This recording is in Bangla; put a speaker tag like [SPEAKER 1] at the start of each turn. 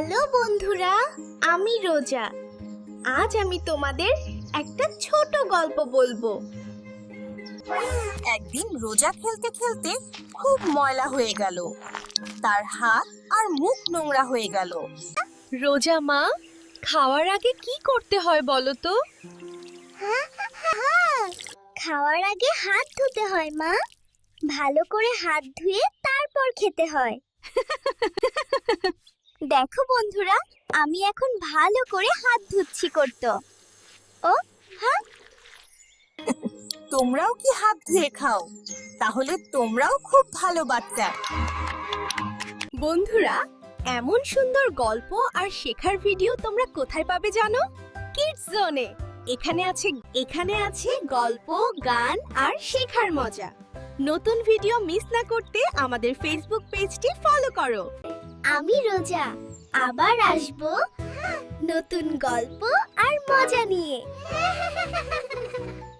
[SPEAKER 1] হ্যালো বন্ধুরা, আমি রোজা। আজ আমি তোমাদের একটা ছোট গল্প বলবো।
[SPEAKER 2] একদিন রোজা খেলতে খেলতে খুব ময়লা হয়ে গেল। তার হাত আর মুখ নোংরা হয়ে গেল।
[SPEAKER 3] রোজা মা, খাওয়ার আগে কি করতে হয় বলো তো?
[SPEAKER 1] খাওয়ার আগে হাত ধুতে হয় মা। ভালো করে হাত ধুয়ে তারপর খেতে হয়। দেখো বন্ধুরা, আমি এখন ভালো করে হাত ধুচ্ছি করতো। ও হ্যাঁ,
[SPEAKER 2] তোমরাও কি হাত ধুয়ে খাও? তাহলে তোমরাও খুব ভালো বাচ্চা।
[SPEAKER 3] বন্ধুরা, এমন সুন্দর গল্প আর শেখার ভিডিও তোমরা কোথায় পাবে জানো? কিডস জোনে। এখানে আছে গল্প, গান আর শেখার মজা। নতুন ভিডিও মিস না করতে আমাদের ফেসবুক পেজটি ফলো করো।
[SPEAKER 1] আমি রোজা আবার আসবো নতুন গল্প আর মজা নিয়ে।